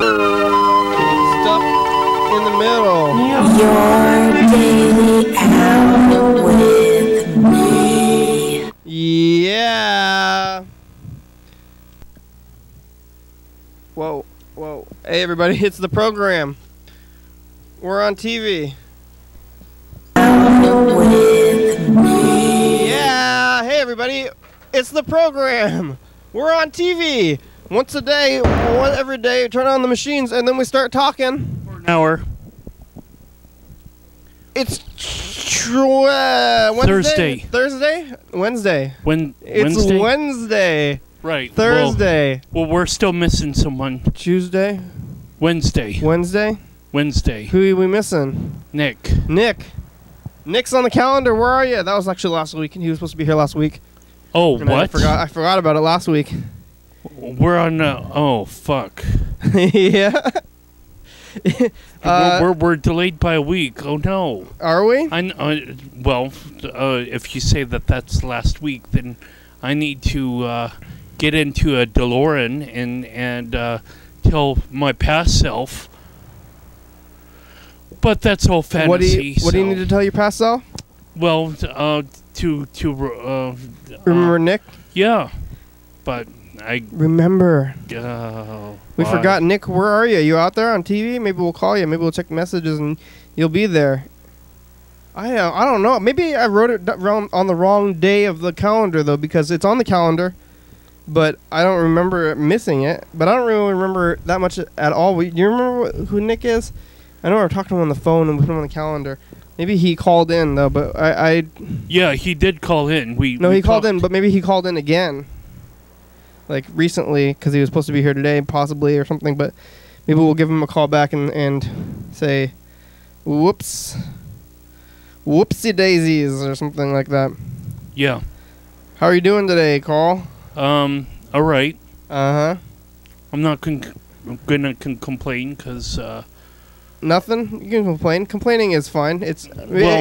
Stuck in the middle. Your daily hour with me. Yeah. Whoa, whoa. Hey, everybody, it's the program. We're on TV. With me. Yeah. Hey, everybody, it's the program. We're on TV. Once a day, every day, turn on the machines, and then we start talking. For an hour. It's Wednesday. Thursday. Wednesday. Wednesday? It's Wednesday. Right. Thursday. Well, we're still missing someone. Tuesday. Wednesday. Wednesday. Who are we missing? Nick. Nick's on the calendar. Where are you? That was actually last week. He was supposed to be here last week. Oh, and what? I forgot about it last week. We're on. Oh, fuck. Yeah. We're delayed by a week. Oh no. Are we? If you say that's last week, then I need to get into a DeLorean and tell my past self. But that's all fantasy. What do you need to tell your past self? Well, remember Nick? Yeah, but I remember. We why? forgot Nick. Where are you? You out there on TV? Maybe we'll call you. Maybe we'll check messages and you'll be there. I don't know. Maybe I wrote it on the wrong day of the calendar though, because it's on the calendar, but I don't remember missing it. But I don't really remember that much at all. Do you remember who Nick is? I know we were talking to him on the phone and we put him on the calendar. Maybe he called in though, but I yeah, he did call in. he called in, but maybe he called in again. Like recently, because he was supposed to be here today, possibly, or something. But maybe we'll give him a call back and say, "Whoops, whoopsie daisies," or something like that. Yeah. How are you doing today, Carl? All right. I'm not gonna complain because. Nothing. You can complain. Complaining is fine. It's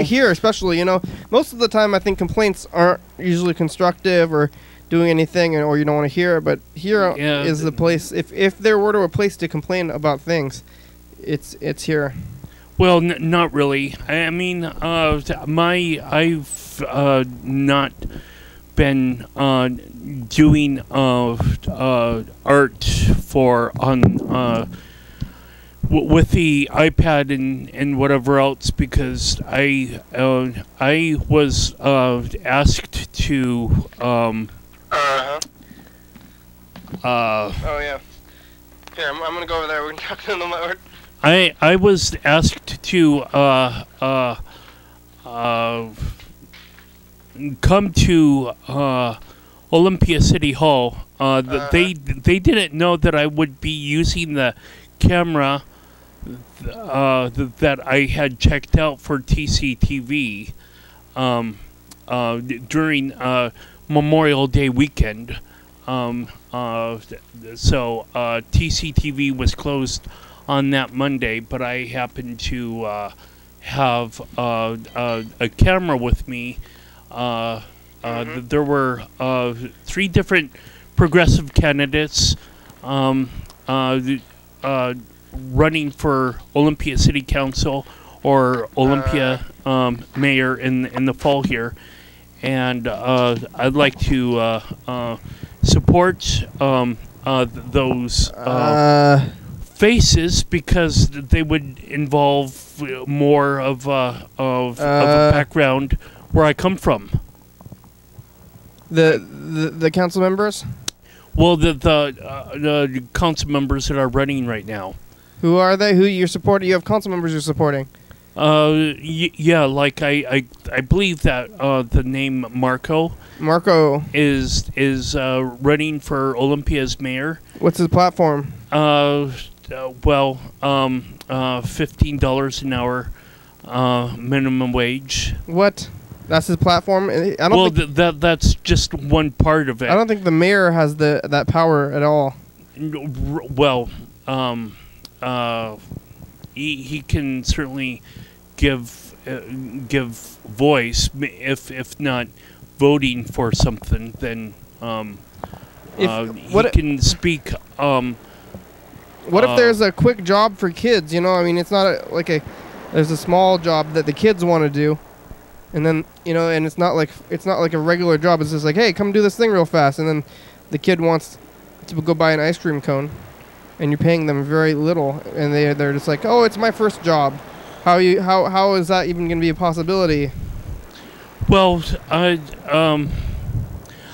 here, especially. You know, most of the time, I think complaints aren't usually constructive or doing anything, or you don't want to hear it. But here is the place. If there were a place to complain about things, it's here. Well, not really. I mean, I've not been doing art for with the iPad and whatever else, because I was asked to oh yeah. Here, I'm gonna go over there. We can talk to them. I was asked to come to Olympia City Hall. They didn't know that I would be using the camera that I had checked out for TCTV during Memorial Day weekend. So TCTV was closed on that Monday, but I happened to have a camera with me. There were 3 different progressive candidates running for Olympia City Council or Olympia mayor in the fall here, and I'd like to support those faces, because they would involve more of a background where I come from. The council members. Well, the council members that are running right now. Who are they? Who you're supporting? You have council members you're supporting. Yeah, like I believe that the name Marco is running for Olympia's mayor. What's his platform? $15 an hour minimum wage. What? That's his platform. I don't think that's just one part of it. I don't think the mayor has that power at all. Well, he can certainly give voice, if not voting for something, then he can speak What if there's a quick job for kids? You know, I mean, it's not there's a small job that the kids want to do, and then and it's not like a regular job. It's just like, hey, come do this thing real fast, and then the kid wants to go buy an ice cream cone, and you're paying them very little, and they're just like, oh, it's my first job. How is that even going to be a possibility? Well, I'm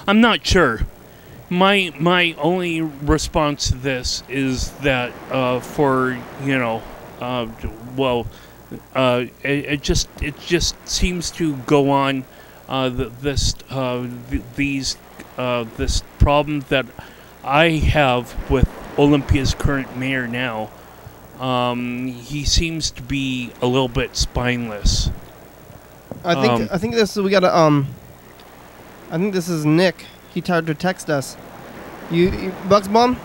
not sure. My only response to this is that it just seems to go on this problem that I have with Olympia's current mayor now. He seems to be a little bit spineless. I think this is Nick. He tried to text us. You Buxbaum?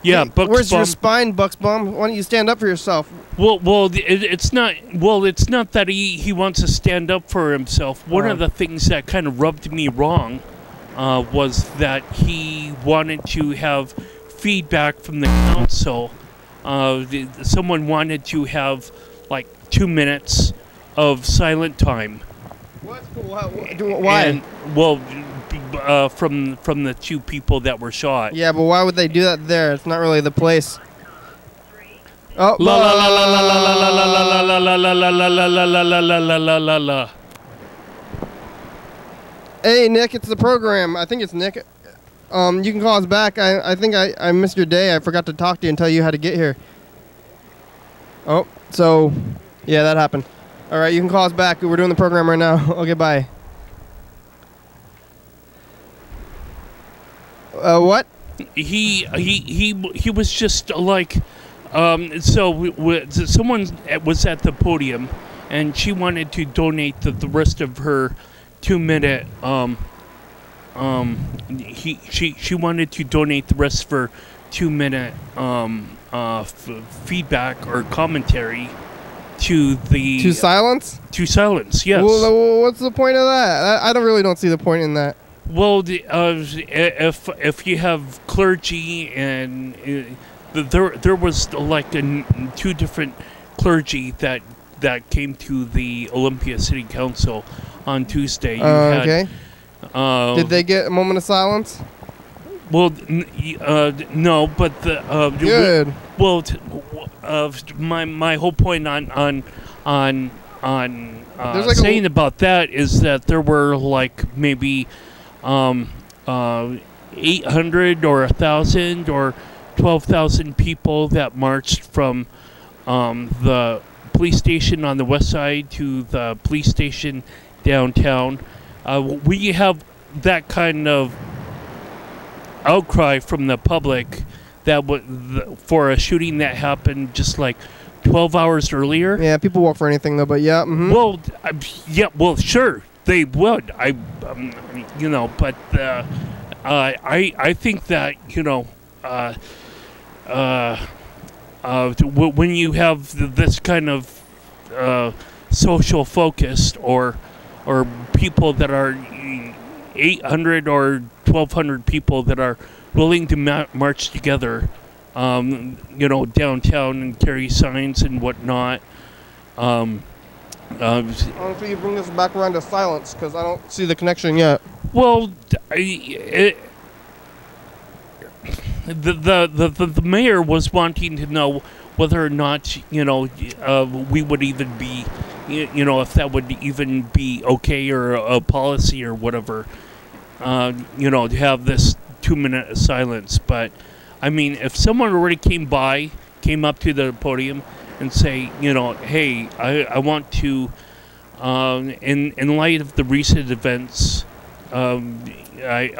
Yeah, hey, Buxbaum. Where's your spine, Buxbaum? Why don't you stand up for yourself? It's not that he wants to stand up for himself. One of the things that kind of rubbed me wrong was that he wanted to have feedback from the council. Someone wanted to have like 2 minutes of silent time. What? Why? And, from the two people that were shot. Yeah, but why would they do that there? It's not really the place. Oh, la la la la la la la la la la la la la la la la la la la. Hey, Nick, it's the program. I think it's Nick. You can call us back. I think I missed your day. I forgot to talk to you and tell you how to get here. Oh, so, yeah, that happened. All right, you can call us back. We're doing the program right now. Okay, bye. What? He was just like, someone was at the podium, and she wanted to donate the rest of her 2-minute. She wanted to donate the rest of her 2-minute feedback or commentary to silence. To silence, yes. Well, what's the point of that? I don't see the point in that. Well, if you have clergy and there was like two different clergy that came to the Olympia City Council on Tuesday. Okay. Did they get a moment of silence? Well, no, but good. My whole point on saying about that is that there were like maybe 800 or 1,000 or 12,000 people that marched from the police station on the west side to the police station downtown. We have that kind of outcry from the public that for a shooting that happened just like 12 hours earlier. Yeah, people walk for anything though, but yeah. Mm-hmm. Well, well, sure. They would, but I think that when you have this kind of social focused or people that are 800 or 1,200 people that are willing to march together, downtown and carry signs and whatnot. Honestly, you bring this back around to silence because I don't see the connection yet. Well, the mayor was wanting to know whether or not we would even be, if that would even be okay or a policy or whatever, to have this 2-minute silence. But I mean, if someone already came up to the podium and say, hey, I want to, in light of the recent events, I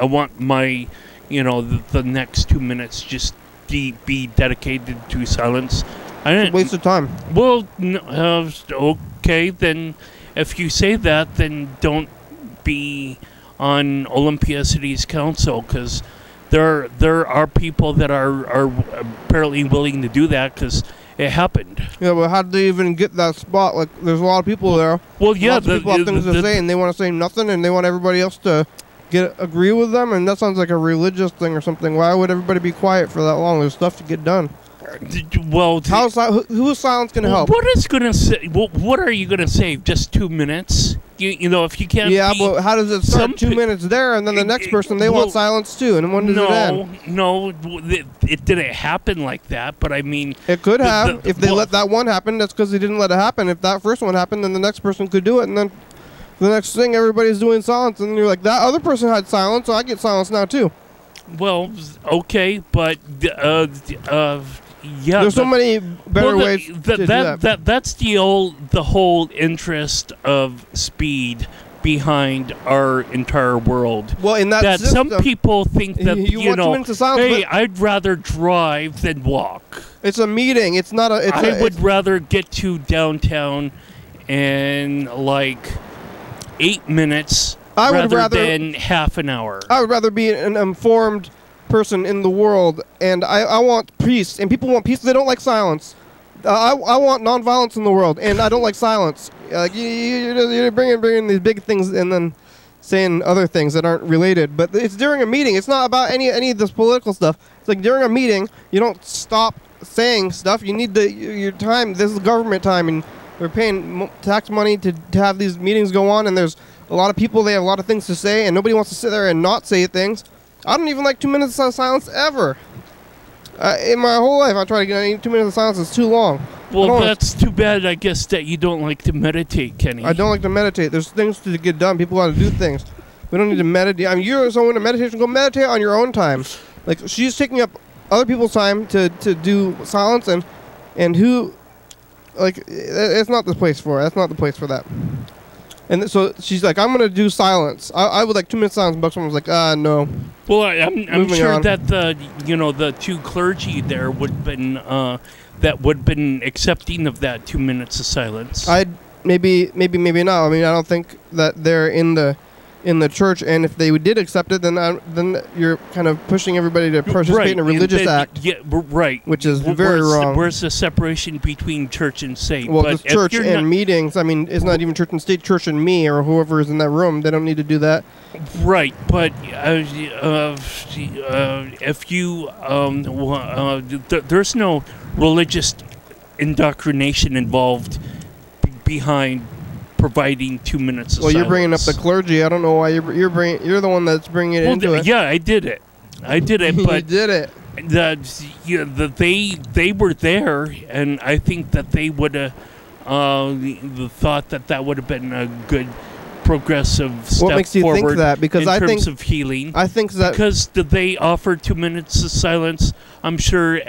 want my, the next 2 minutes just be dedicated to silence. I didn't waste of time. Well, okay, then if you say that, then don't be on Olympia City's council, because there are people that are apparently willing to do that because it happened. Yeah, but how did they even get that spot? Like, there's a lot of people there. Well, yeah, lots of people have things to say, and they want to say nothing, and they want everybody else to agree with them, and that sounds like a religious thing or something. Why would everybody be quiet for that long? There's stuff to get done. Well, who's silence going to help? What is going to say? What are you going to save? Just 2 minutes? You know, if you can't. Yeah, but how does it start? 2 minutes there, and then the next person they want silence too, and when does it end? No, it didn't happen like that. But I mean, it could have if they let that one happen. That's because they didn't let it happen. If that first one happened, then the next person could do it, and then the next thing everybody's doing silence, and you're like, that other person had silence, so I get silence now too. Well, okay, but yeah. There's so many better ways to do that. That's the whole interest of speed behind our entire world. Well, in that system, some people think that you know, hey, I'd rather drive than walk. It's a meeting. It's not a. I would rather get to downtown in like 8 minutes rather than half an hour. I would rather be an informed person in the world, and I want peace, and people want peace. They don't like silence. I want nonviolence in the world, and I don't like silence. Like you're bringing these big things and then saying other things that aren't related. But it's during a meeting. It's not about any of this political stuff. It's like during a meeting, you don't stop saying stuff. You need your time. This is government time, and we're paying tax money to have these meetings go on. And there's a lot of people. They have a lot of things to say, and nobody wants to sit there and not say things. I don't even like 2 minutes of silence ever. In my whole life, I try to get 2 minutes of silence. It's too long. Well, that's too bad, I guess, that you don't like to meditate, Kenny. I don't like to meditate. There's things to get done. People got to do things. We don't need to meditate. I mean, you're someone in meditation. Go meditate on your own time. Like, she's taking up other people's time to do silence, and who, like, it's not the place for it. That's not the place for that. And so she's like, I'm going to do silence. I would like 2 minutes silence. Buxbaum was like, no. Well, I'm sure that the two clergy there would have been accepting of that 2 minutes of silence. Maybe not. I mean, I don't think that they're in the church, and if they did accept it, then you're kind of pushing everybody to participate in a religious act. Yeah, right. Which is very wrong. Where's the separation between church and state? Well, it's church and meetings. I mean, it's not even church and state. Church and me, or whoever is in that room, they don't need to do that. Right, but if you there's no religious indoctrination involved behind providing 2 minutes of silence. Well, you're bringing up the clergy. I don't know why you're the one that's bringing it into it. Yeah, I did it, but you did it. They were there, and I think that they would have thought that would have been a good progressive step what makes you forward think that? Because in terms of healing. I think that because they offered 2 minutes of silence, I'm sure,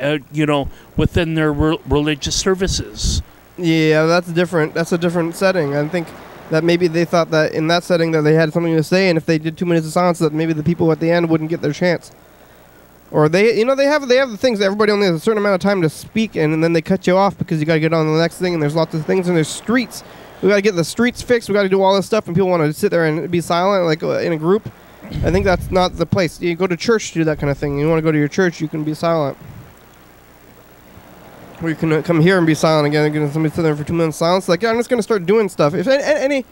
within their religious services. Yeah, that's different. That's a different setting. I think that maybe they thought that in that setting that they had something to say, and if they did 2 minutes of silence, that maybe the people at the end wouldn't get their chance. Or they have the things that everybody only has a certain amount of time to speak in, and then they cut you off because you got to get on to the next thing, and there's lots of things, and there's streets. We got to get the streets fixed. We got to do all this stuff, and people want to sit there and be silent, like in a group. I think that's not the place. You go to church to do that kind of thing. You want to go to your church, you can be silent. Or you can come here and be silent again. And somebody sit there for 2 minutes silence. Like, yeah, I'm just going to start doing stuff. If any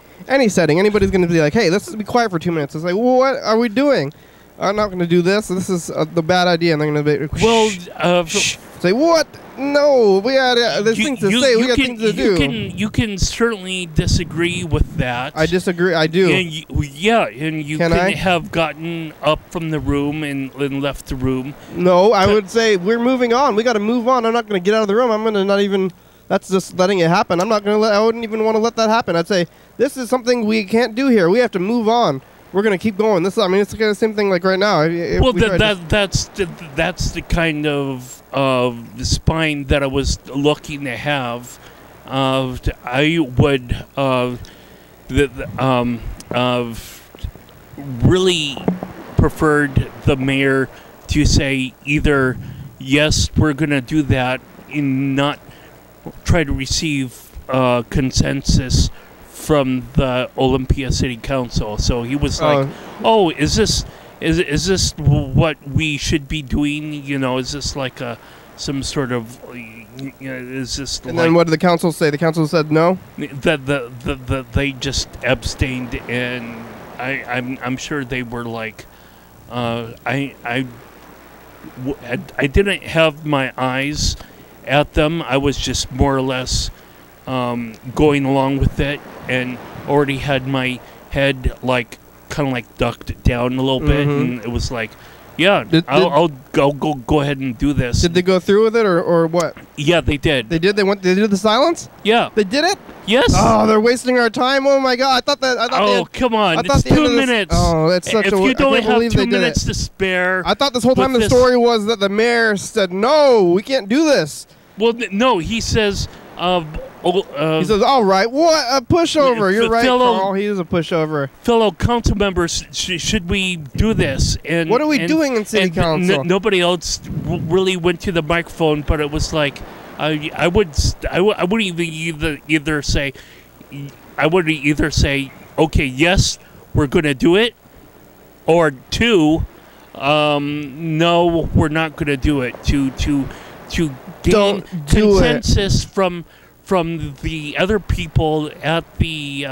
setting, anybody's going to be like, hey, let's be quiet for 2 minutes. It's like, well, what are we doing? I'm not going to do this. This is the bad idea. And they're going to be, well, say, what? No, we had there's things to say. We got things to do. You can certainly disagree with that. I disagree. I do. And you can have gotten up from the room and left the room. No, I would say we're moving on. We got to move on. I'm not going to get out of the room. I'm going to not even. That's just letting it happen. I'm not going to I wouldn't even want to let that happen. I'd say this is something we can't do here. We have to move on. We're gonna keep going. It's the kind of same thing like right now. That's the kind of spine that I was looking to have. I would really preferred the mayor to say either yes, we're gonna do that, and not try to receive consensus from the Olympia City Council. So he was like, "Oh, is this what we should be doing? Is this like some sort of? Is this?" And then what did the council say? The council said no. That they just abstained, and I'm sure they were like, I didn't have my eyes at them. I was just more or less going along with it, and already had my head like kind of like ducked down a little bit, and it was like, yeah, I'll go ahead and do this. Did they go through with it or what? Yeah, they did. They did. They did the silence. Yeah, they did it. Yes. Oh, they're wasting our time. Oh my God! I thought Oh, come on! It's 2 minutes. Oh, that's such if a. you don't I can't have believe 2 they did minutes it. to spare. I thought this whole time the this- story was that the mayor said, "No, we can't do this." Well, no, he says. He says, "All right, what a pushover." You're right, Carl. He is a pushover. Fellow council members, should we do this? And what are we doing in city council? Nobody else really went to the microphone, but it was like, I would either say, okay, yes, we're going to do it, or two, no, we're not going to do it. To gain consensus from the other people at the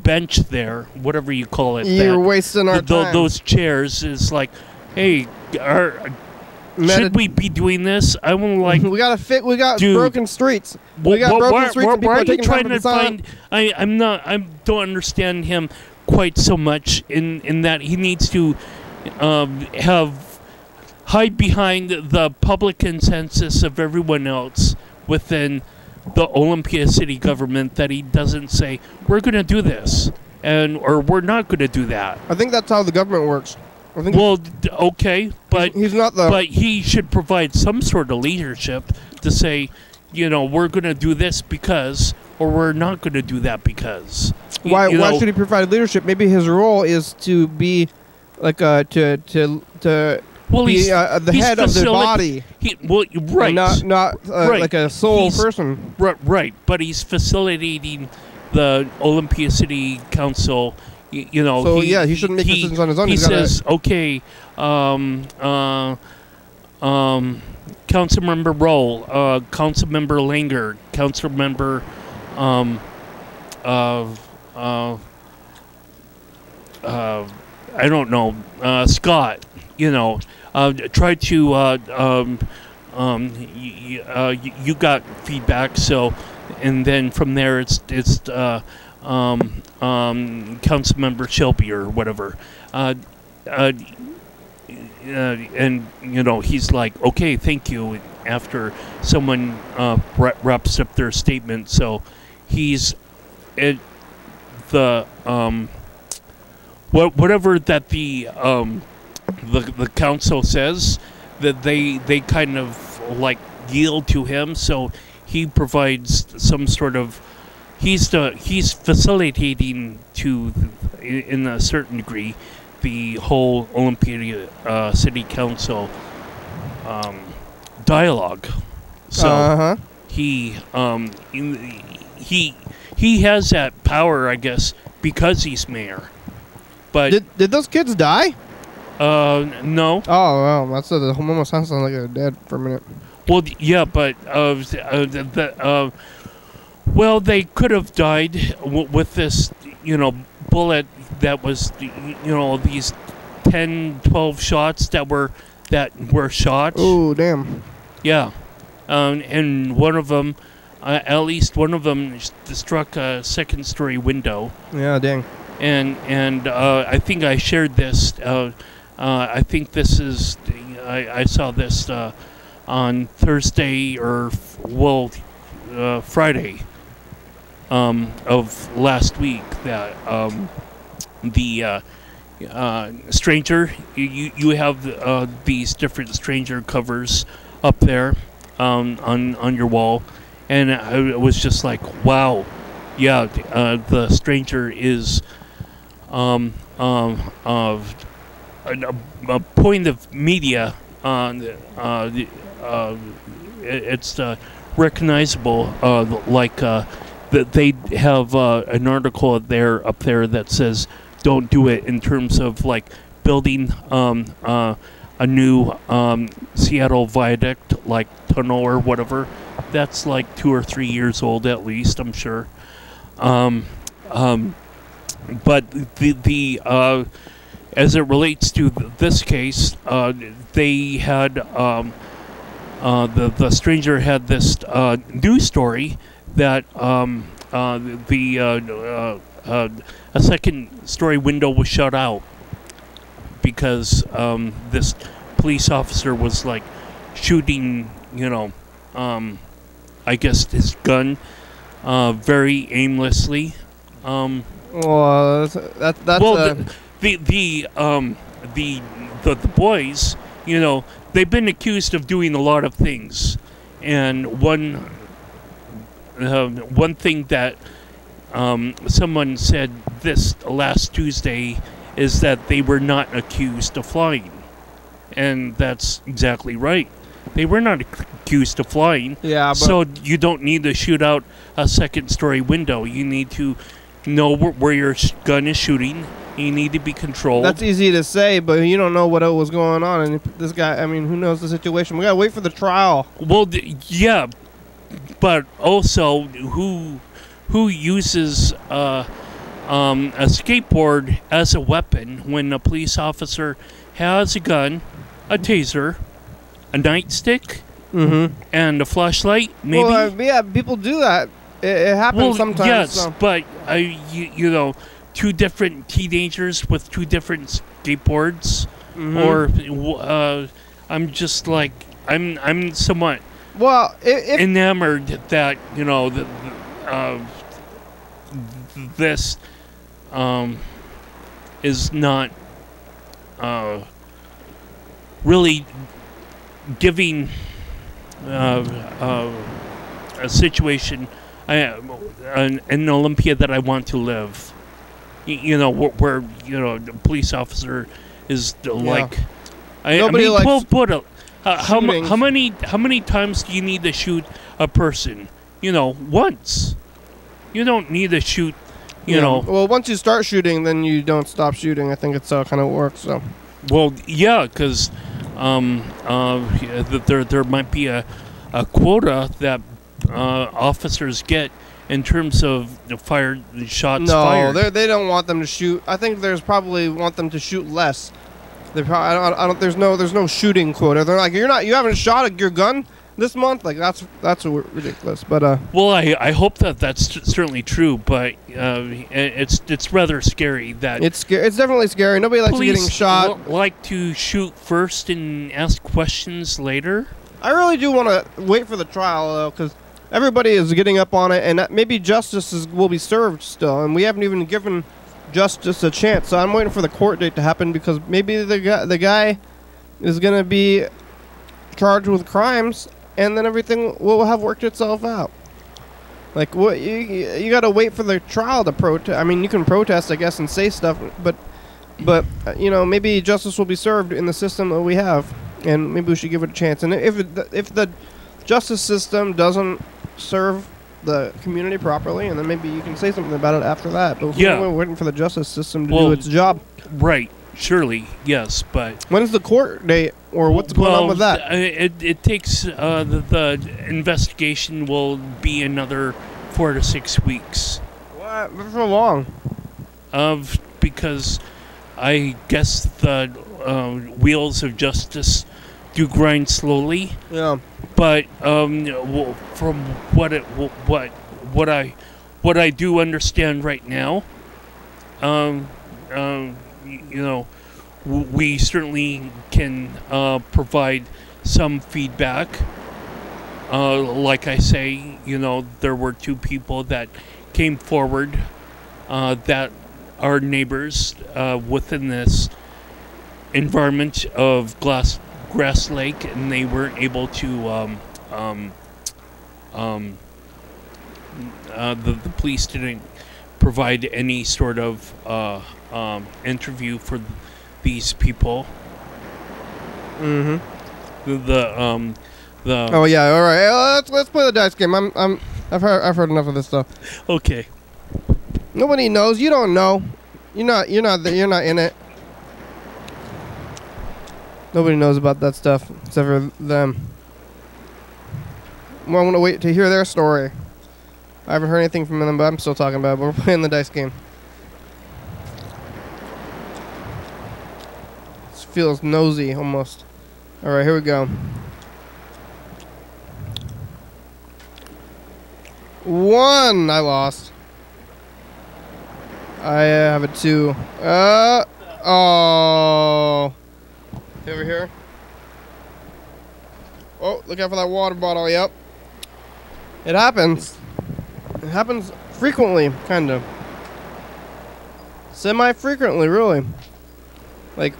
bench there, whatever you call it. You're wasting our time. Those chairs is like, hey, should we be doing this? I want to like. We got broken streets. We got broken streets. And people why are are you taking trying time to find? I don't understand him quite so much in that he needs to hide behind the public consensus of everyone else within the Olympia city government, that he doesn't say we're going to do this or we're not going to do that. I think that's how the government works. Well, okay, but he's not the. But he should provide some sort of leadership to say, we're going to do this because, or we're not going to do that because. Why should he provide leadership? Maybe his role is to be like well, he's the head of the body. Right. Not like a sole person. Right, but he's facilitating the Olympia City Council. He shouldn't make decisions on his own. He says, okay, Councilmember Roll, Councilmember Langer, Councilmember I don't know, Scott, try to, you got feedback, so, and then from there it's Councilmember Shelby or whatever, and he's like, okay, thank you, after someone wraps up their statement. So he's at the whatever that the council says, that they kind of like yield to him. So he provides some sort of, he's facilitating to, in a certain degree, the whole Olympia City Council dialogue. So he has that power, I guess, because he's mayor. But did those kids die? No. Oh, well, that's the almost sounds like they're dead for a minute. Well, yeah, but well, they could have died with this, bullet that was, these 10, 12 shots that were shot. Oh, damn. Yeah. And one of them, at least one of them, struck a second-story window. Yeah, dang. And I think I shared this. I think this is, I saw this on Thursday or, Friday of last week, that the stranger, you have these different stranger covers up there on your wall, and I was just like, wow, yeah, the stranger is a point of media. It's recognizable, like that they have an article up there that says don't do it, in terms of like building a new Seattle viaduct, like tunnel or whatever. That's like 2 or 3 years old at least, I'm sure. But the as it relates to this case, they had the stranger had this news story that a second story window was shut out because this police officer was like shooting, I guess his gun very aimlessly. Well, that's the boys, they've been accused of doing a lot of things, and one thing that someone said this last Tuesday is that they were not accused of flying, and that's exactly right. They were not accused of flying. Yeah, but so you don't need to shoot out a second-story window. You need to know where your gun is shooting. You need to be controlled. that's easy to say, but you don't know what was going on. And this guy, I mean, who knows the situation? We gotta wait for the trial. Well, yeah, but also who uses a skateboard as a weapon when a police officer has a gun, a taser, a nightstick, and a flashlight? Maybe. Well, yeah, people do that. It happens sometimes. Yes, so. but two different teenagers with two different skateboards, or I'm just like I'm somewhat if enamored that this is not really giving a situation, an Olympia that I want to live. Where the police officer is like. Nobody likes how many times do you need to shoot a person? Once. You don't need to shoot. Well, once you start shooting, then you don't stop shooting. I think it's how it kind of works. So. Well, yeah, because there might be a quota that officers get in terms of shots fired. No, they don't want them to shoot. I think there's probably want them to shoot less. They probably I don't. There's no shooting quota. They're like you haven't shot your gun this month. Like that's ridiculous. But well, I hope that's certainly true. But it's rather scary that it's definitely scary. Nobody likes getting shot. Like to shoot first and ask questions later. I really do want to wait for the trial though, because everybody is getting up on it, and maybe justice will be served still, and we haven't even given justice a chance. So I'm waiting for the court date to happen, because maybe the guy is going to be charged with crimes, and then everything will have worked itself out. Like, what you got to wait for the trial to protest. I mean, you can protest, I guess, and say stuff, but maybe justice will be served in the system that we have, and maybe we should give it a chance. And if the justice system doesn't serve the community properly, and then maybe you can say something about it after that. But we're waiting for the justice system to do its job. Right, surely, yes, but when is the court date, or what's going on with that? It takes the investigation will be another 4 to 6 weeks. What? For long? Because I guess the wheels of justice do grind slowly. Yeah. But from what I do understand right now, we certainly can provide some feedback. Like I say, there were 2 people that came forward that are neighbors within this environment of Grass Lake, and they weren't able to the police didn't provide any sort of interview for these people. Mm-hmm. Oh yeah, all right. Let's play the dice game. I've heard enough of this stuff. Okay. Nobody knows. You don't know. You're not in it. Nobody knows about that stuff except for them. Well, I want to wait to hear their story. I haven't heard anything from them, but I'm still talking about it. But we're playing the dice game. This feels nosy, almost. All right, here we go. 1. I lost. I have a 2. Oh. Over here. Oh, look out for that water bottle. Yep. It happens. It happens frequently, kind of. Semi-frequently, really. Like,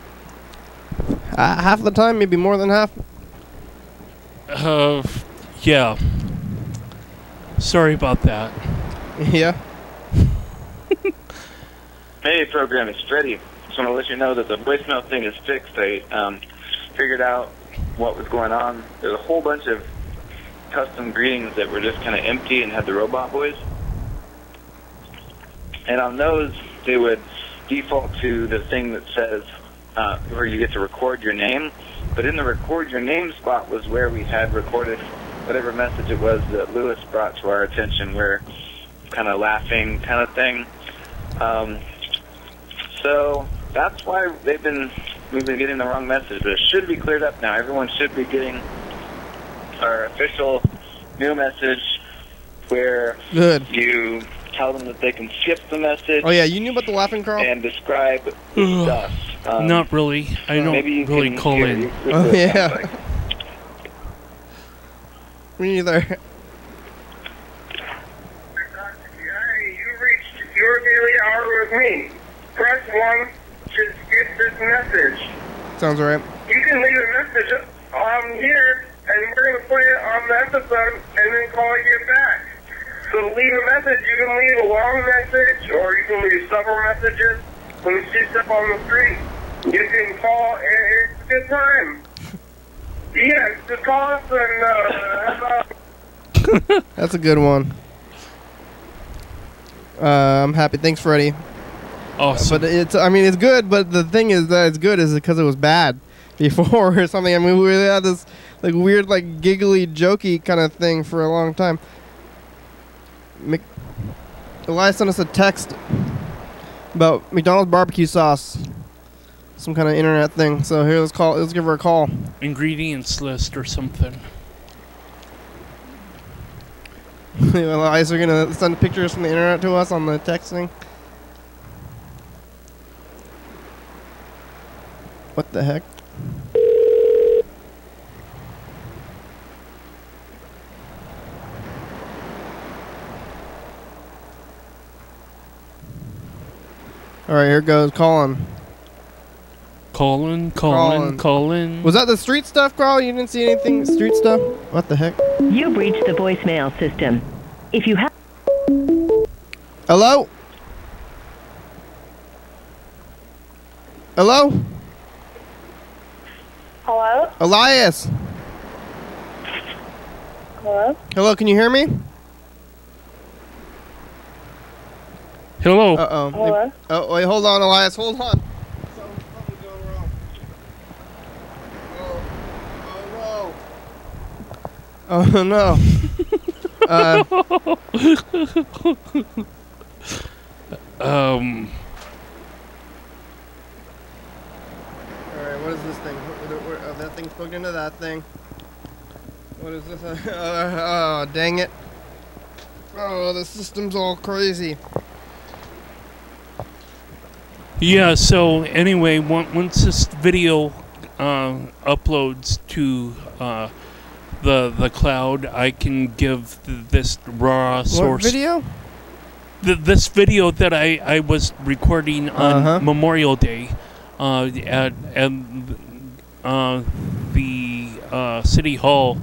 half the time, maybe more than half. Yeah. Sorry about that. Yeah. Hey, program, it's Freddie. Just want to let you know that the voicemail thing is fixed. I figured out what was going on. There's a whole bunch of custom greetings that were just kind of empty and had the robot voice. And on those, they would default to the thing that says where you get to record your name. But in the record your name spot was where we had recorded whatever message it was that Lewis brought to our attention, where kind of laughing kind of thing. So that's why we've been getting the wrong message. But it should be cleared up now. Everyone should be getting our official new message where you tell them that they can skip the message. Oh yeah, you knew about the laughing, Carl? And describe the stuff. Not really. I don't really call in. Oh yeah. Like. Me neither. Hey, you reached your daily hour with me. Press 1 to skip this message. Sounds right. You can leave a message here, and we're going to play it on the episode and then call you back. So to leave a message, you can leave a long message, or you can leave several messages. When you see stuff on the street, you can call, and it's a good time. Yeah, just call us and That's a good one. I'm happy. Thanks, Freddie. Awesome. But it's good. But the thing is that it's good is because it was bad before or something. I mean, we really had this like weird, like giggly, jokey kind of thing for a long time. Elias sent us a text about McDonald's barbecue sauce. Some kind of internet thing. So here, let's give her a call. Ingredients list or something. Elias are gonna send pictures from the internet to us on the texting. What the heck? All right, here goes. Calling. Calling. Was that the street stuff, Carl? You didn't see anything street stuff? What the heck? You've reached the voicemail system. If you have... Hello? Hello? Hello? Elias? Hello? Hello, can you hear me? Hello. Uh-oh. Hello? Oh, wait, hold on, Elias. Hold on. Something's going wrong. Oh no. Alright, what is this thing? That thing's plugged into that thing. What is this? Oh, dang it. Oh, the system's all crazy. Yeah, so anyway, once this video uploads to the cloud, I can give this raw source. What video? This video that I was recording on Memorial Day at the City Hall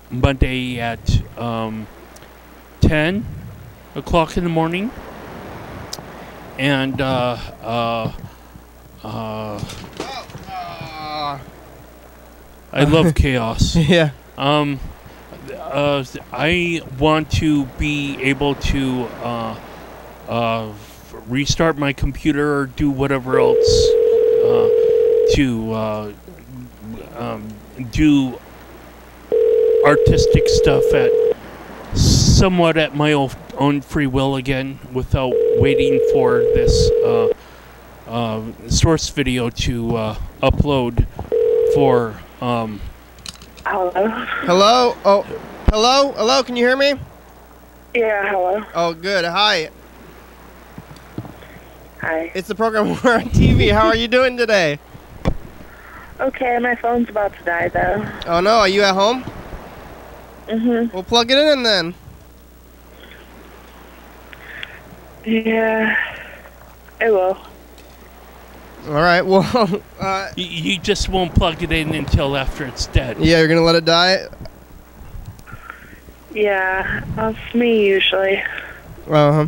Monday at 10 o'clock in the morning. And I love chaos. Yeah. I want to be able to restart my computer or do whatever else to do artistic stuff somewhat at my own free will again, without waiting for this source video to upload for Hello? Hello? Oh, hello? Hello? Can you hear me? Yeah, hello. Oh, good. Hi. Hi. It's the program We're on TV. How are you doing today? Okay, my phone's about to die, though. Oh, no. Are you at home? Mm-hmm. Well, plug it in then. Yeah, I will. All right. Well, You just won't plug it in until after it's dead. yeah, you're going to let it die? Yeah, that's me usually. Uh-huh.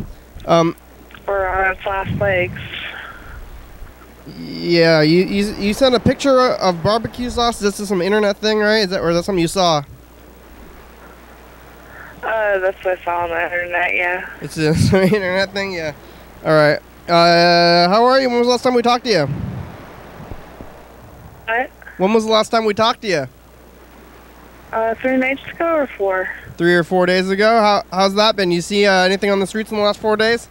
Or on its last legs. Yeah, you sent a picture of barbecue sauce. This is some internet thing, right? Or is that something you saw? That's what I saw on the internet, yeah. It's some internet thing, yeah. All right. How are you? When was the last time we talked to you? What? When was the last time we talked to you? 3 nights ago or 4? 3 or 4 days ago. How's that been? You see anything on the streets in the last 4 days?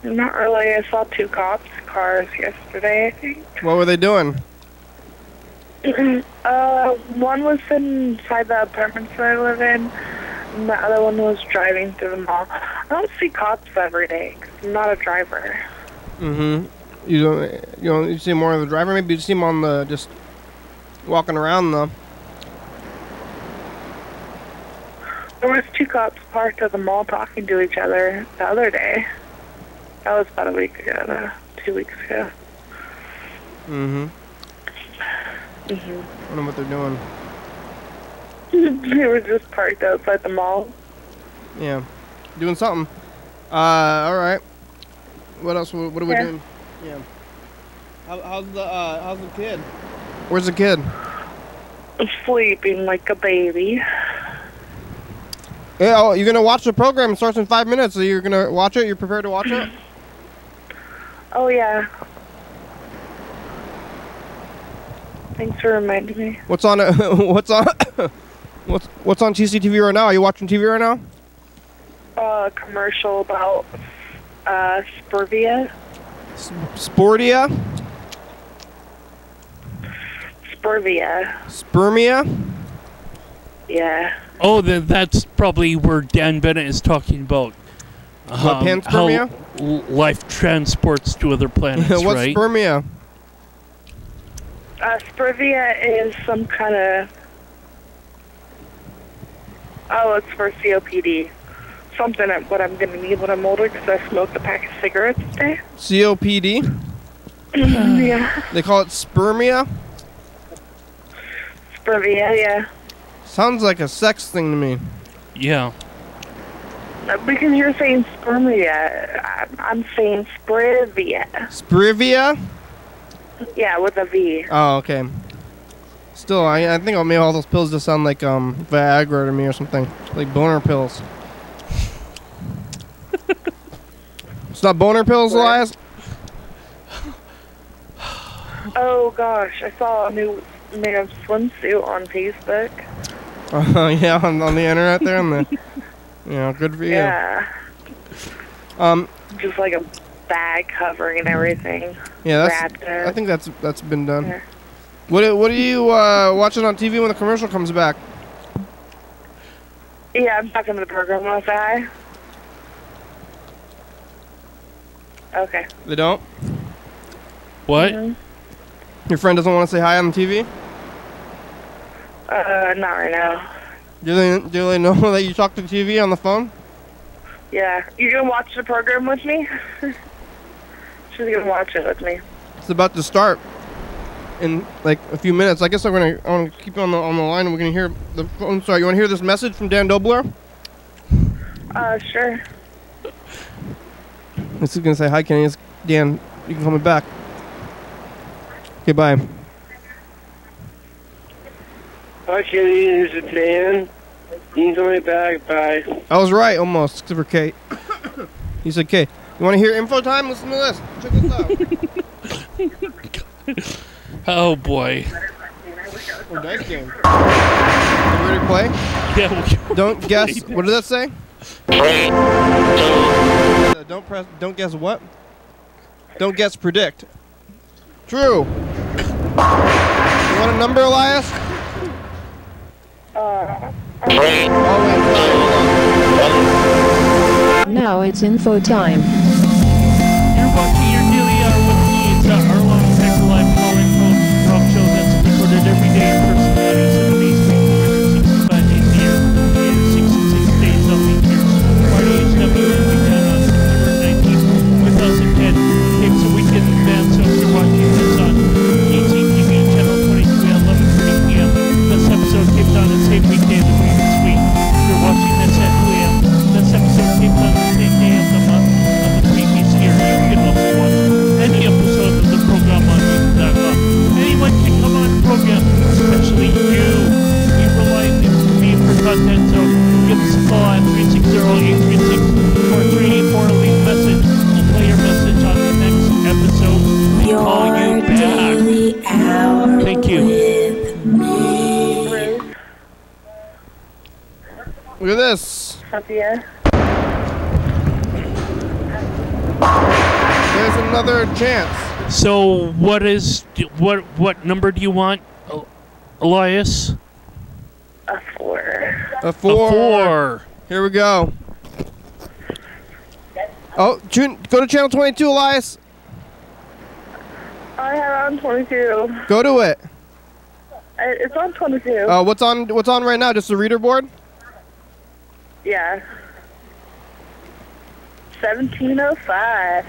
Not really. I saw 2 cops' cars yesterday, I think. What were they doing? One was inside the apartments that I live in, and the other one was driving through the mall. I don't see cops every day, 'cause I'm not a driver. Mm-hmm. You see more of the driver? Maybe you see him on the just walking around though. There was 2 cops parked at the mall talking to each other the other day. That was about a week ago, 2 weeks ago. Mm-hmm. Mm-hmm. I don't know what they're doing. They were just parked outside the mall. Yeah, doing something. All right. What else? What are we doing? Yeah. How's the kid? Where's the kid? Sleeping like a baby. Yeah, oh, you're gonna watch the program. It starts in 5 minutes. So you're gonna watch it. You're prepared to watch it? Oh yeah. Thanks for reminding me. What's on? What's on? What's on TCTV right now? Are you watching TV right now? A commercial about Spurvia. Sportia? Spurvia. Spermia? Yeah. Oh, then that's probably where Dan Bennett is talking about panspermia? how life transports to other planets, What's right? spermia? Spurvia is some kind of... Oh, it's for COPD. Something what I'm going to need when I'm older because I smoked a pack of cigarettes today. COPD? Yeah. They call it spermia? Spurvia, yeah. Sounds like a sex thing to me. Yeah. Because you're saying spermia. I'm saying Sprivia. Sprivia? Yeah, with a V. Oh, okay. Still, I think maybe all those pills just sound like Viagra to me or something. Like boner pills. It's not boner pills, Elias? Oh gosh, I saw a new man's swimsuit on Facebook. Yeah, on the internet there, on the, good for you. Yeah. Um, Just like a bag covering everything. yeah, wrapped up. I think that's been done. Yeah. What are you watching on TV when the commercial comes back? Yeah, I'm talking to the program. Want to say hi? Okay. They don't? What? Mhm. Your friend doesn't want to say hi on the TV? Not right now. Do they know that you talk to the TV on the phone? Yeah. You gonna watch the program with me? She's gonna watch it with me. It's about to start in like a few minutes. I guess I want to keep you on the line, and we're gonna hear the phone. Sorry, you want to hear this message from Dan Dobler? Sure. This is gonna say hi, Kenny. It's Dan. You can call me back. Okay, bye. Hi, Kenny. This is Dan. You can call me back. Bye. I was right, almost, except for Kate. He said, "Kate, you want to hear info time? Listen to this. Check this out." Oh boy. Oh, nice game. You ready to play? Yeah. Don't guess. What did that say? Don't guess what? Don't guess. Predict. True. You want a number, Elias? Now it's info time. You're watching your daily hour with me. It's our long cycle live call-in talk show that's recorded every day in personalities in the basement 365 days a year and 66 days a week here. YDHWM began on September 19th, 2010. Tapes a week in advance, so if you're watching this on TCTV channel 22 at 11:30 p.m. This episode taped on the same weekday of the previous week. If you're watching this at 2 a.m., this episode taped on the same day of the month of the previous year. You can also watch any episode of the program on YouTube.com. Anyone can come on the program, especially you. We rely on me for content, so give us a call at 360-836-4384. Leave a message. We'll play your message on the next episode. We call you back. Thank you. Look at this. Yeah. There's another chance. So what number do you want, Elias? A 4. A 4. A 4. Here we go. Oh, go to channel 22, Elias. I have it on 22. Go to it. It's on 22. What's on right now? Just the reader board? Yeah. 1705.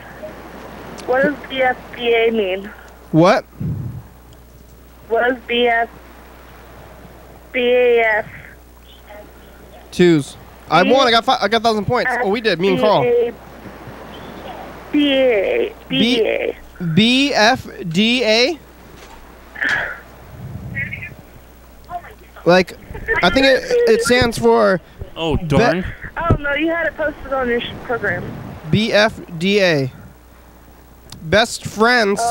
What does bfbea mean? What? What does BAF? Twos. I won. I got 1,000 points. Oh, we did. Me and Carl. BFDA. BFDA? Like, I think it stands for... Oh, darn. I don't know. You had it posted on your program. BFDA. Best friends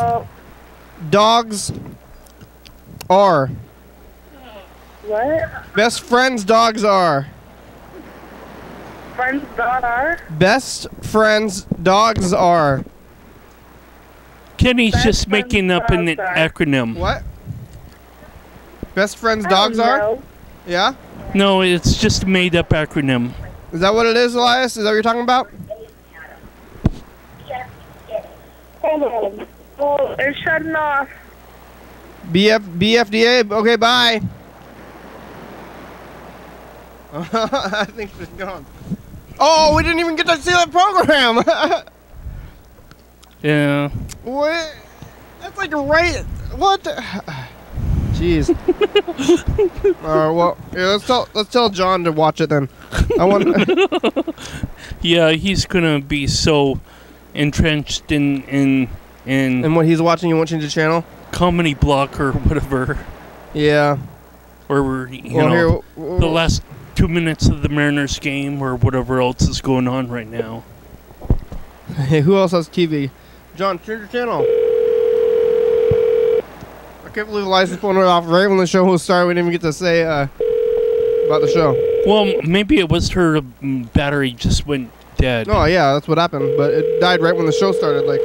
dogs are. What? Best friends dogs are. Friends dot are? Best friends dogs are. Kenny's just making up an acronym. What? Best friends dogs are? Yeah? No, it's just a made up acronym. Is that what it is, Elias? Is that what you're talking about? Hold on. Oh, it's shutting off. BFDA? Okay, bye. I think it's gone. Oh, we didn't even get to see that program. Yeah. What? That's like right. What? Jeez. Well, yeah, let's tell John to watch it then. I want. Yeah, he's gonna be so entrenched in what he's watching. You won't change the channel. Comedy Block or whatever. Yeah. Or we're the last 2 minutes of the Mariners game or whatever else is going on right now. Hey, who else has TV? John, change your channel. I can't believe Elias phone went off right when the show was started. We didn't even get to say about the show. Well, maybe it was her battery just went dead. Oh yeah, that's what happened. But it died right when the show started. Like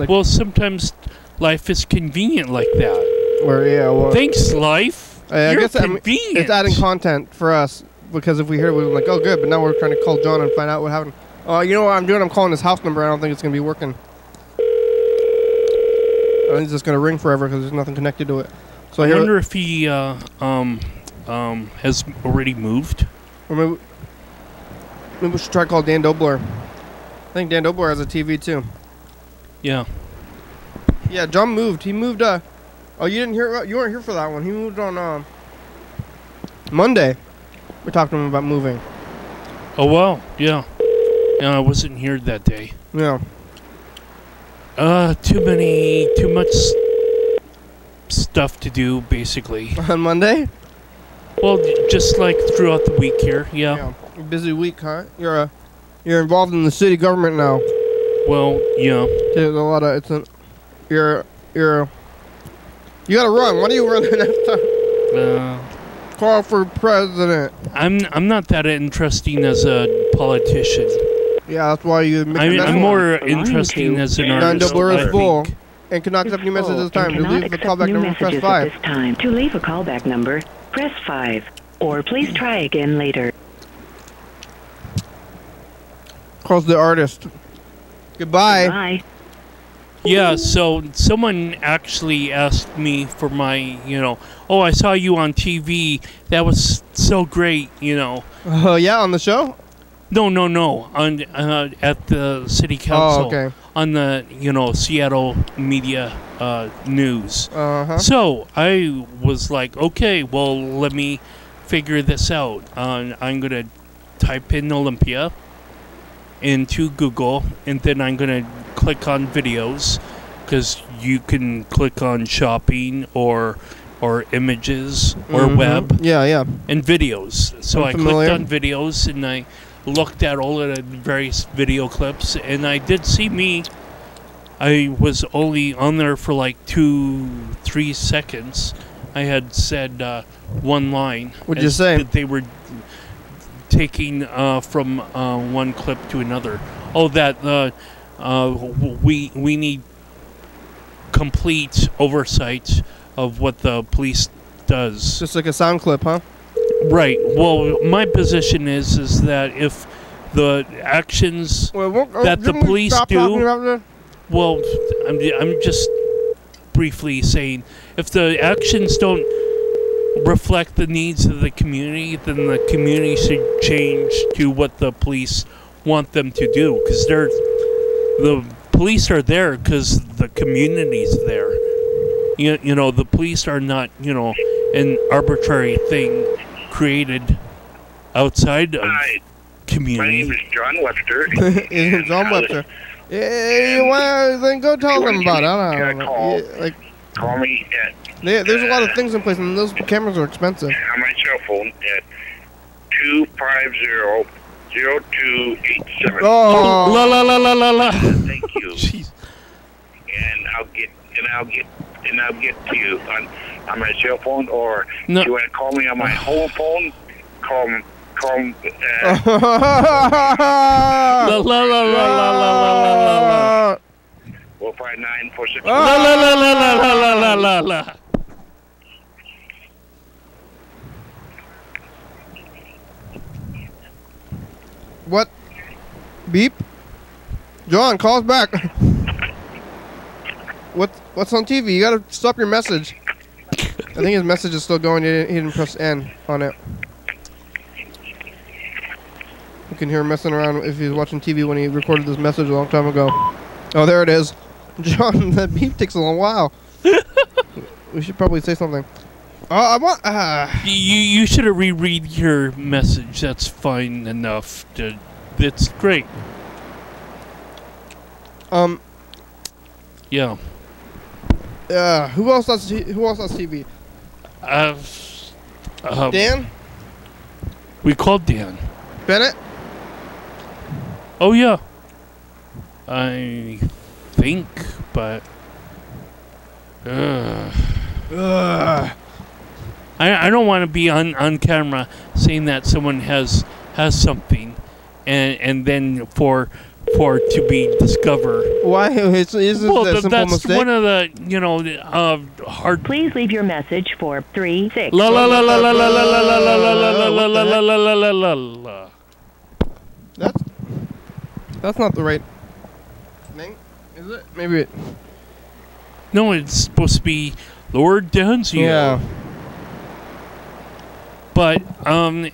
well, sometimes life is convenient like that. Or yeah, well. Thanks, life. I You're guess convenient. it's adding content for us because if we hear it, we're like, oh good. But now we're trying to call John and find out what happened. Oh, you know what I'm doing? I'm calling his house number. I don't think it's gonna be working. I think it's just gonna ring forever because there's nothing connected to it. So I wonder if he has already moved. Or maybe we should try to call Dan Dobler. I think Dan Dobler has a TV too. Yeah. Yeah, John moved. He moved. Oh, you didn't hear? You weren't here for that one. He moved on Monday. We talked to him about moving. Oh wow, yeah. Yeah, I wasn't here that day. Yeah. Too much stuff to do, basically. On Monday? Well, just like throughout the week here, yeah. Busy week, huh? You're involved in the city government now. Well, yeah. There's a lot of you gotta run. Why do you run the next time? Call for president. I'm not that interesting as a politician. Yeah, that's why you. I'm more interesting as an artist. Number is full and cannot accept new messages this time. To leave the callback number, press 5. To leave a callback number, press 5. Or please try again later. Calls the artist. Goodbye. Bye. Yeah, so someone actually asked me for my, oh, I saw you on TV. That was so great, Oh, yeah, on the show? No. On at the city council. Oh, okay. On the, Seattle media news. Uh-huh. So I was like, okay, well, let me figure this out. I'm going to type in Olympia into Google, and then I'm going to click on videos, because you can click on shopping or images or web. Yeah. And videos. So I familiar. clicked on videos, and I looked at all of the various video clips, and I did see me. I was only on there for like 2-3 seconds. I had said one line. What'd you say? That they were taking from one clip to another. Oh, that we need complete oversight of what the police does. Just like a sound clip, huh? Right. Well, my position is that if the actions that the police do, well, I'm just briefly saying, if the actions don't reflect the needs of the community, then the community should change to what the police want them to do, because the police are there because the community's there. The police are not, an arbitrary thing created outside of community. My name is John Webster. John Webster. Yeah, well, then go tell them about it. I don't know. Call me at... There's a lot of things in place, and those cameras are expensive. On my cell phone at 250-0287. Oh. La. Thank you. Jeez. And I'll get to you on my cell phone, or if you want to call me on my home phone, call 459-46. La. What? Beep? John, call us back. What's on TV? You gotta stop your message. I think his message is still going. He didn't press N on it. You can hear him messing around if he's watching TV when he recorded this message a long time ago. Oh, there it is. John, that beep takes a long while. We should probably say something. I want... You should have reread your message. That's fine enough. It's great. Yeah. Who else has TV? Dan? We called Dan. Bennett? Oh, yeah. I think, but... I don't want to be on camera saying that someone has something, and then for to be discovered. Why? Is this a simple that's mistake? one of the hard. Please leave your message for 36. La la la la la la la la la la la la la la la. That's not the right thing, is it? Maybe it. No, it's supposed to be Lord Danzio. Yeah. But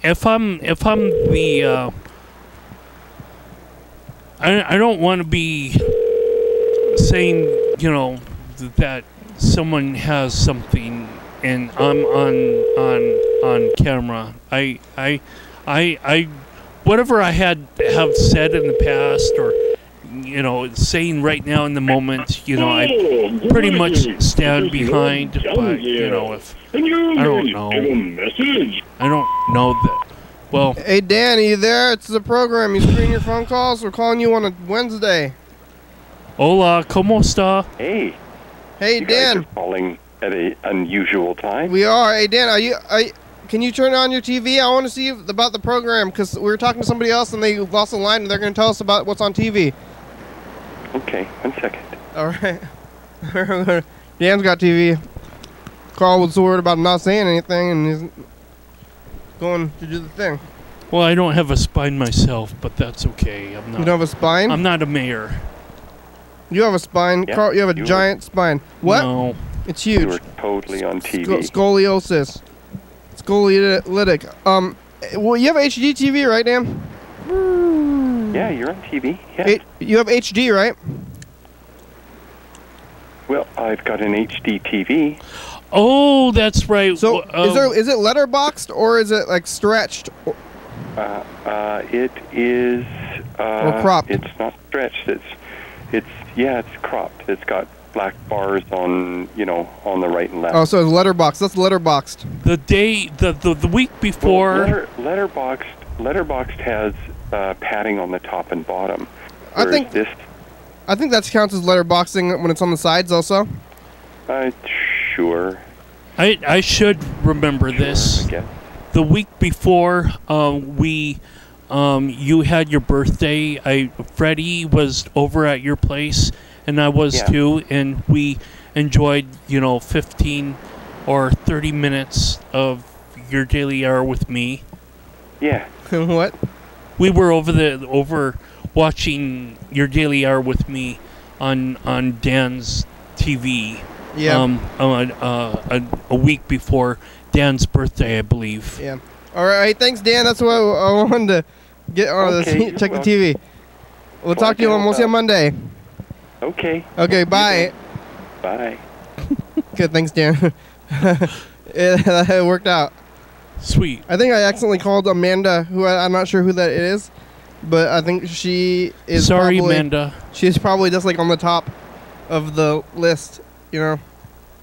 if I'm the I don't want to be saying that someone has something and I'm on camera. I whatever I have said in the past, or saying right now in the moment, I pretty much stand behind. But if I don't know that. Well, hey Dan, are you there? It's the program. You screen your phone calls. We're calling you on a Wednesday. Hola, ¿cómo está? Hey. Hey you Dan. guys are calling at an unusual time. We are. Hey Dan, can you turn on your TV? I want to see about the program, because we were talking to somebody else and they lost the line and they're going to tell us about what's on TV. Okay, 1 second. All right. Dan's got TV. Carl was so worried about not saying anything, and he's going to do the thing. Well, I don't have a spine myself, but that's okay. I'm not. You don't have a spine? I'm not a mayor. You have a spine, Yeah, Carl. You have a giant spine. What? No. It's huge. You were totally on TV. Scoliosis. Scoliolytic. Well, you have HD TV, right, Dan? Yeah, you're on TV. Yeah. You have HD, right? Well, I've got an HD TV. Oh, that's right. So is it letterboxed or is it like stretched? It is. Or cropped. It's not stretched. It's cropped. It's got black bars on on the right and left. Oh, so it's letterboxed. That's letterboxed. The week before. Well, letterboxed has padding on the top and bottom. I think that counts as letterboxing when it's on the sides also. Sure. I should remember this. The week before you had your birthday, Freddie was over at your place, and I was too, and we enjoyed 15 or 30 minutes of your daily hour with me. Yeah. What? We were over watching your daily hour with me on Dan's TV. Yeah. A week before Dan's birthday, I believe. Yeah. All right. Thanks, Dan. That's what I wanted to get on. Check the TV. We'll talk to you on. We'll see you on Monday. Okay. Okay. Bye. Bye. Good. Thanks, Dan. It worked out. Sweet. I think I accidentally called Amanda, who I'm not sure who that is, but I think she is. Sorry, Amanda. She's probably just like on the top of the list, because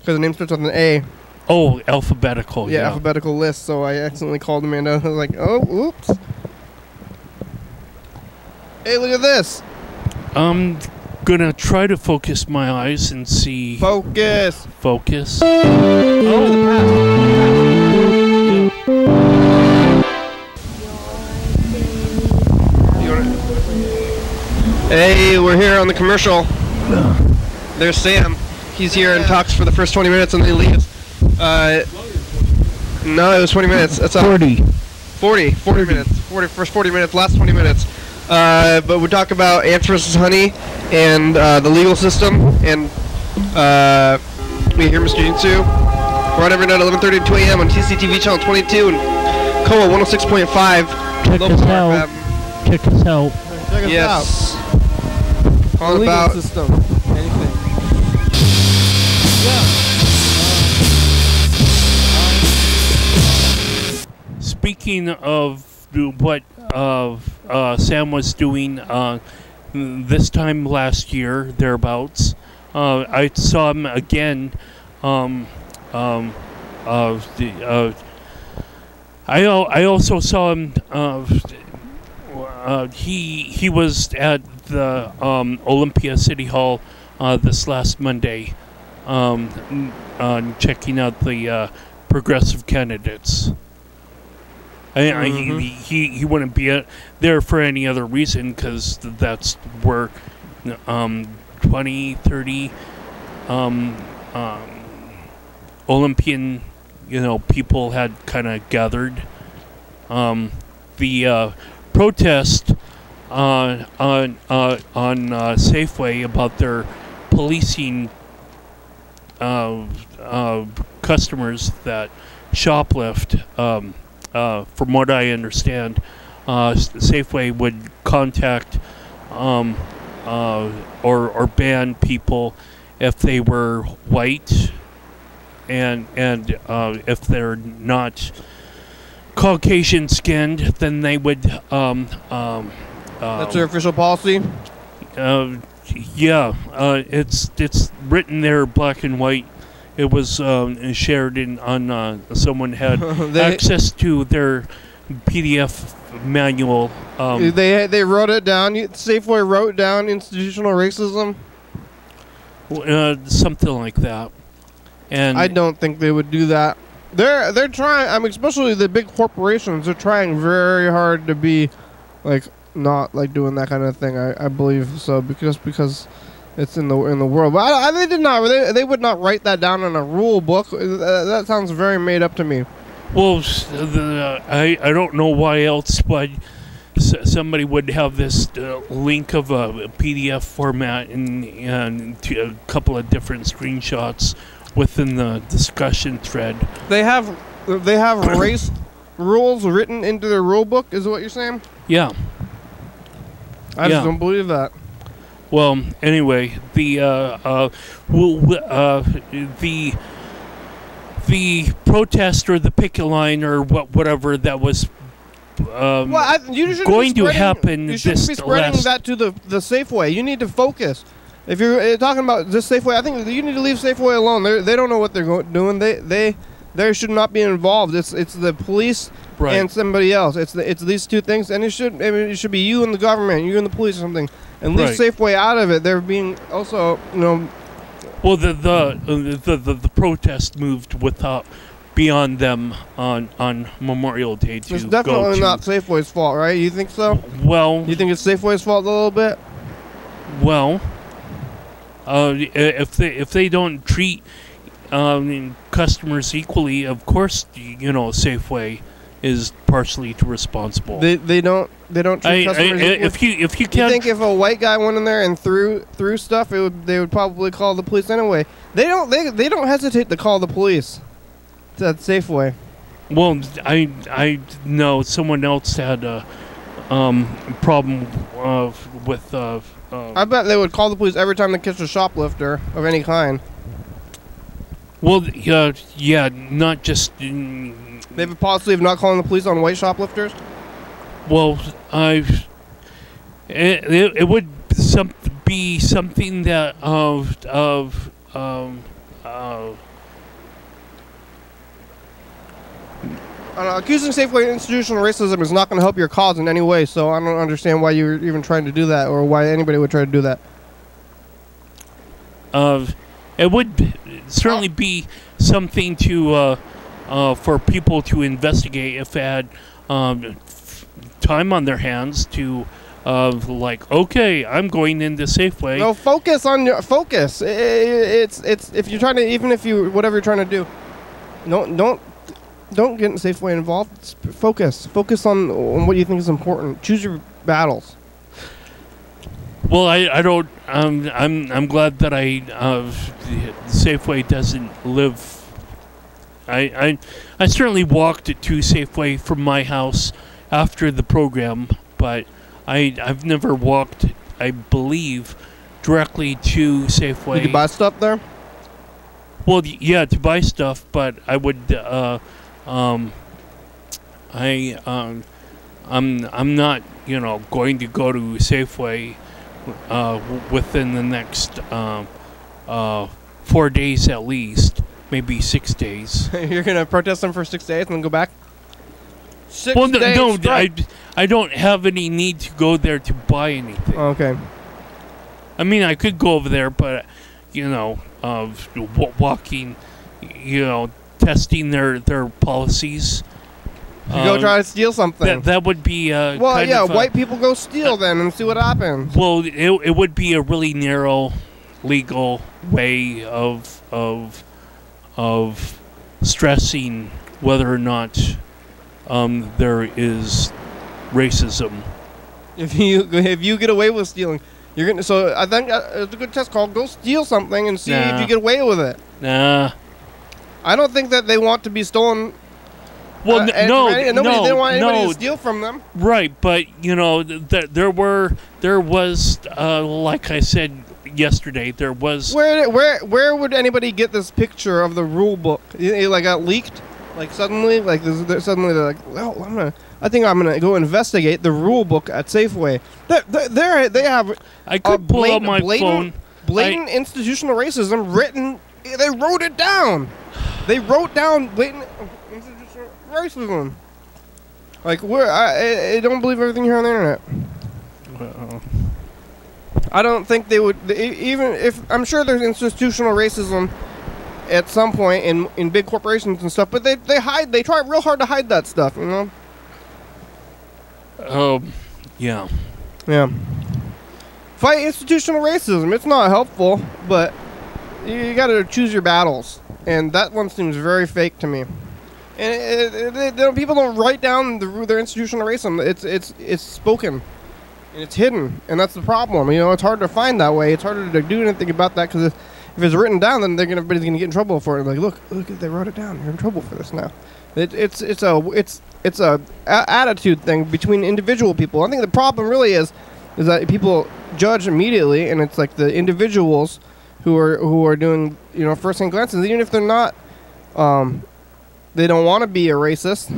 the name starts with an A. Oh, alphabetical. Yeah, alphabetical list. So I accidentally called Amanda. I was like, oh, oops. Hey, look at this. I'm gonna try to focus my eyes and see. Focus. Focus. Hey, we're here on the commercial. There's Sam. He's here and talks for the first 20 minutes and then he leaves. No, it was 20 minutes. That's 40 minutes. First 40 minutes, last 20 minutes. But we talk about ants versus honey and the legal system. And we hear Mr. Jinsu. We're on every night at 11:30 to 2 a.m. on TCTV channel 22 and Koa 106.5. Check us out. Check us out. Check us out. All legal about system. Anything. Speaking of what Sam was doing this time last year, thereabouts, I saw him again. I also saw him. He was at the Olympia City Hall this last Monday, checking out the progressive candidates. He wouldn't be there for any other reason because that's where 20, 30 Olympian people had kind of gathered. The protest on Safeway about their policing customers that shoplift. From what I understand, Safeway would contact or ban people if they were white and if they're not Caucasian skinned, then they would. That's their official policy. Yeah, it's written there, black and white. It was shared on someone had access to their PDF manual. They wrote it down. Safeway wrote down institutional racism. Something like that. And I don't think they would do that. They're trying. I mean, especially the big corporations. They're trying very hard to be, like, not like doing that kind of thing. I believe so because It's in the world. But they did not. They would not write that down in a rule book. That sounds very made up to me. Well, I don't know why else, but somebody would have this link of a PDF format and a couple of different screenshots within the discussion thread. They have race rules written into their rule book. Is what you're saying? Yeah. I just don't believe that. Well, anyway, the protest or the picket line or whatever that was going to happen. You shouldn't be spreading that to the Safeway. You need to focus. If you're talking about this Safeway, I think you need to leave Safeway alone. They don't know what they're doing. They should not be involved. It's the police and somebody else. It's these two things, and it should be you and the government, you and the police or something, and leave Safeway out of it. They're being also, Well, the protest moved beyond them on Memorial Day to It's definitely not Safeway's fault, right? You think so? Well, you think it's Safeway's fault a little bit? Well, if they don't treat customers equally, of course, Safeway is partially responsible. They don't treat customers equally. If you can't, you think if a white guy went in there and threw stuff, they would probably call the police anyway. They don't hesitate to call the police. At Safeway. Well, I know someone else had a problem with. I bet they would call the police every time they catch a shoplifter of any kind. Well, yeah, not just. They have a policy of not calling the police on white shoplifters. Well, it would be something that accusing Safeway of institutional racism is not going to help your cause in any way, so I don't understand why you're even trying to do that, or why anybody would try to do that. It would certainly be something to for people to investigate if they had time on their hands to okay, I'm going into Safeway. No, focus on your focus. It's if you're trying to, whatever you're trying to do, don't get Safeway involved. Focus on what you think is important. Choose your battles. Well, I don't. I'm glad that Safeway doesn't live. I certainly walked to Safeway from my house after the program, but I've never walked, I believe, directly to Safeway. Did you buy stuff there? Well, yeah, to buy stuff, but I would. I'm not, going to go to Safeway within the next 4 days at least, maybe 6 days. You're gonna protest them for 6 days and then go back? 6 well, days no, straight. I don't have any need to go there to buy anything. Okay. I mean, I could go over there, but walking, testing their policies. You go try to steal something. That would be well, yeah. White people go steal then and see what happens. Well, it would be a really narrow legal way of stressing whether or not there is racism. If you get away with stealing, you're gonna. So I think it's a good test call. Go steal something and see if you get away with it. Nah. I don't think that they want to be stolen. Well, they don't want anybody to steal from them. Right, but there was like I said yesterday, there was. Where would anybody get this picture of the rule book? It got leaked, suddenly, suddenly they're like, well, I think I'm gonna go investigate the rule book at Safeway. They have. I could pull out my phone. Blatant institutional racism written. They wrote it down. They wrote down blatant institutional racism. I don't believe everything here on the internet. I don't think they would, even if, I'm sure there's institutional racism at some point in big corporations and stuff, but they try real hard to hide that stuff, Yeah. fight institutional racism. It's not helpful, but you got to choose your battles, and that one seems very fake to me. And people don't write down their institutional racism. It's spoken, and it's hidden, and that's the problem. You know, it's hard to find that way. It's harder to do anything about that because if it's written down, then everybody's gonna get in trouble for it. Like, look, they wrote it down. You're in trouble for this now. It's a attitude thing between individual people. I think the problem really is that people judge immediately, and it's like the individuals who are doing, you know, first-hand glances, even if they're not, they don't want to be a racist.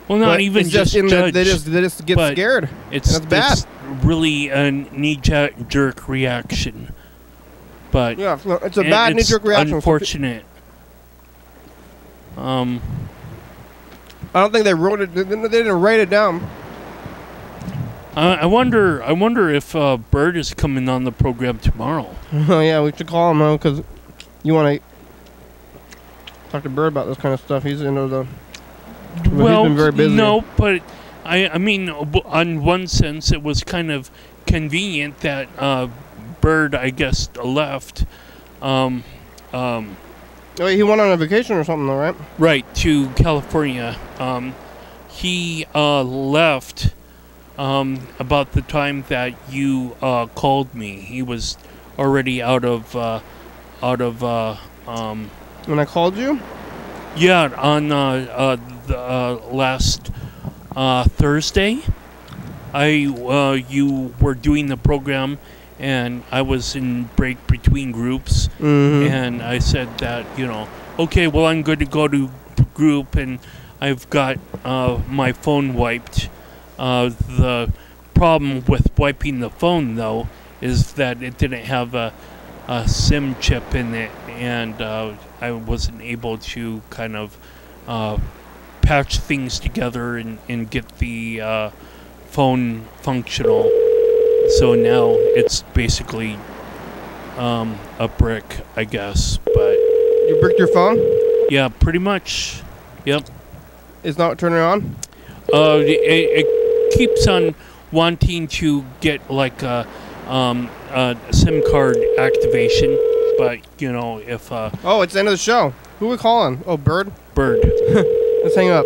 Well, not even just judge. They just get scared. It's bad. It's really a knee-jerk reaction. But yeah, it's a bad knee-jerk reaction. Unfortunate. I don't think they wrote it. They didn't write it down. I wonder if Bird is coming on the program tomorrow. Oh yeah, we should call him because you want to talk to Bird about this kind of stuff. He's into the. Well, he's been very busy. No, but I mean, on one sense, it was kind of convenient that Bird, I guess, left. Oh, he went on a vacation or something, though, right? Right, to California. He left about the time that you called me. He was already out of. When I called you? Yeah, on the last Thursday. You were doing the program, and I was in break between groups, and I said that, you know, okay, well, I'm going to go to group, and I've got my phone wiped. The problem with wiping the phone, though, is that it didn't have a SIM chip in it, and I wasn't able to kind of patch things together and get the phone functional. So now it's basically a brick, I guess. But you bricked your phone? Yeah, pretty much. Yep. It's not turning on? It keeps on wanting to get like a SIM card activation, but you know if. Oh, it's the end of the show. Who are we calling? Oh, Bird. Bird. Let's hang up.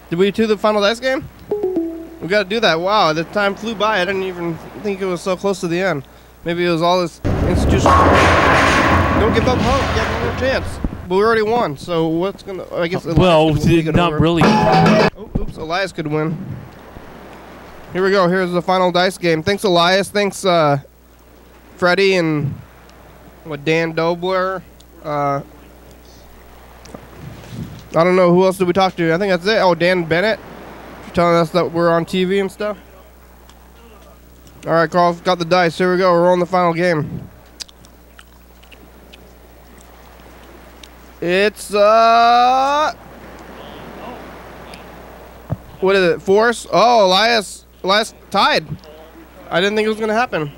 Did we do the final dice game? We got to do that. Wow, the time flew by. I didn't even think it was so close to the end. Maybe it was all this institutional. Don't give up hope. You have one more chance. But we already won. So what's gonna? I guess. Well, not really. Oh, oops. Elias could win. Here we go. Here's the final dice game. Thanks, Elias. Thanks, Freddie and Dan Dobler. I don't know who else did we talk to. I think that's it. Oh, Dan Bennett, telling us that we're on TV and stuff. All right, Carl, got the dice. Here we go. We're on the final game. It's what is it? Force? Oh, Elias tied. I didn't think it was gonna happen.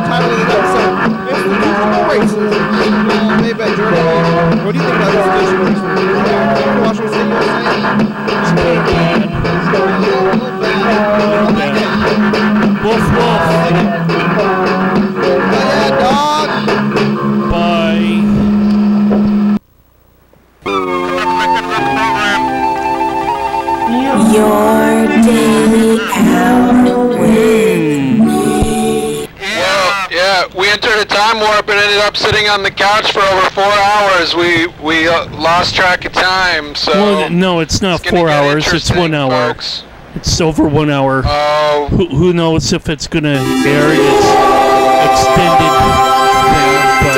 Title of the episode: Institutional Racism. Made by Jordan. What do you think about institutional racism? Washington State, USA. Woof woof. Yeah, dog. Bye. Your daily out with me. Yeah, we entered a time warp and ended up sitting on the couch for over 4 hours. We lost track of time, so... Well, no, it's not 4 hours, it's 1 hour. Folks. It's over 1 hour. Oh. Who knows if it's going to air its extended thing, but...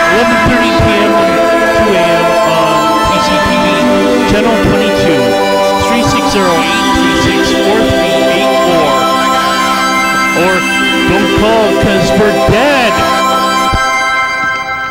11:30 p.m. and 2 a.m. on TCTV, Channel 22, 3608-3643. call